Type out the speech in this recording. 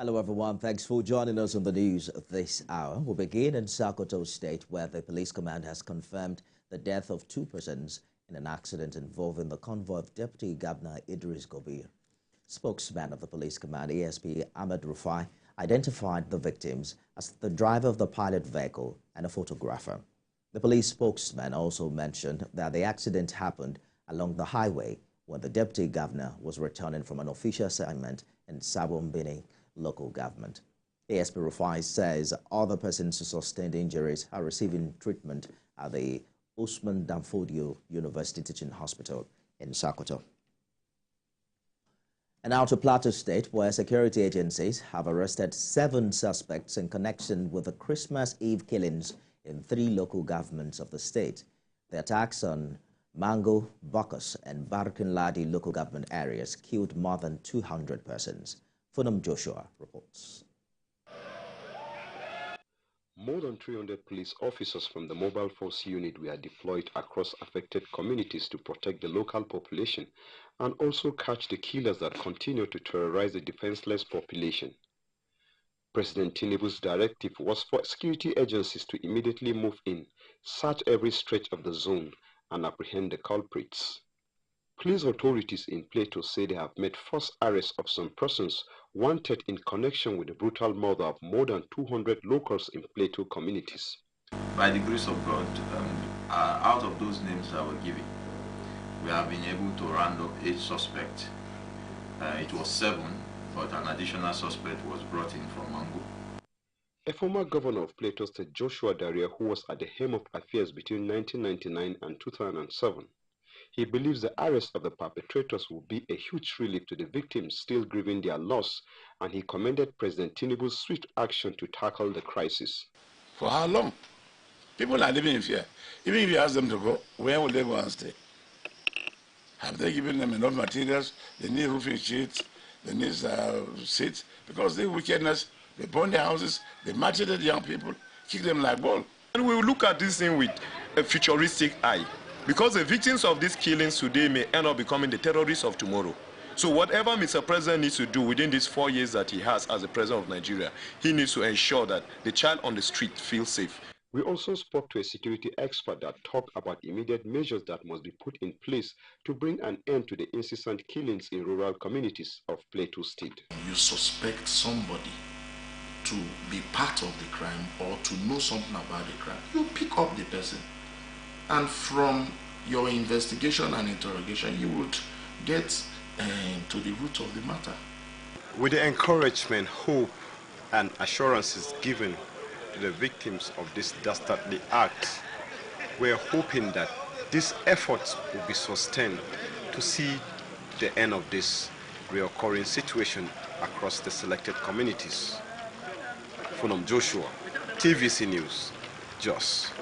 Hello everyone, thanks for joining us on the news this hour. We'll begin in Sokoto State, where the police command has confirmed the death of 2 persons in an accident involving the convoy of Deputy Governor Idris Gobir. Spokesman of the police command, ASP Ahmed Rufai, identified the victims as the driver of the pilot vehicle and a photographer. The police spokesman also mentioned that the accident happened along the highway when the deputy governor was returning from an official assignment in Sabombini local government. ASP Rufai says other persons who sustained injuries are receiving treatment at the Usman Danfodio University Teaching Hospital in Sokoto. And now to Plateau State, where security agencies have arrested 7 suspects in connection with the Christmas Eve killings in 3 local governments of the state. The attacks on Mangu, Bokkos and BarkinLadi local government areas killed more than 200 persons. Joshua reports. More than 300 police officers from the Mobile Force Unit were deployed across affected communities to protect the local population and also catch the killers that continue to terrorize the defenseless population. President Tinubu's directive was for security agencies to immediately move in, search every stretch of the zone, and apprehend the culprits. Police authorities in Plateau say they have made first arrests of some persons wanted in connection with the brutal murder of more than 200 locals in Plateau communities. By the grace of God, out of those names that were given, we have been able to round up 8 suspects. It was 7, but an additional suspect was brought in from Mangu. A former governor of Plateau State, Joshua Daria, who was at the helm of affairs between 1999 and 2007, he believes the arrest of the perpetrators will be a huge relief to the victims still grieving their loss, and he commended President Tinubu's swift action to tackle the crisis. For how long? People are living in fear. Even if you ask them to go, where will they go and stay? Have they given them enough materials? They need roofing sheets, they need seats, because they wickedness, they burn their houses, they macheted young people, kick them like ball. And we will look at this thing with a futuristic eye, because the victims of these killings today may end up becoming the terrorists of tomorrow. So whatever Mr. President needs to do within these 4 years that he has as the President of Nigeria, he needs to ensure that the child on the street feels safe. We also spoke to a security expert that talked about immediate measures that must be put in place to bring an end to the incessant killings in rural communities of Plateau State. You suspect somebody to be part of the crime or to know something about the crime, you pick up the person. And from your investigation and interrogation, you would get to the root of the matter. With the encouragement, hope, and assurances given to the victims of this dastardly act, we're hoping that these efforts will be sustained to see the end of this reoccurring situation across the selected communities. Joshua, TVC News, Jos.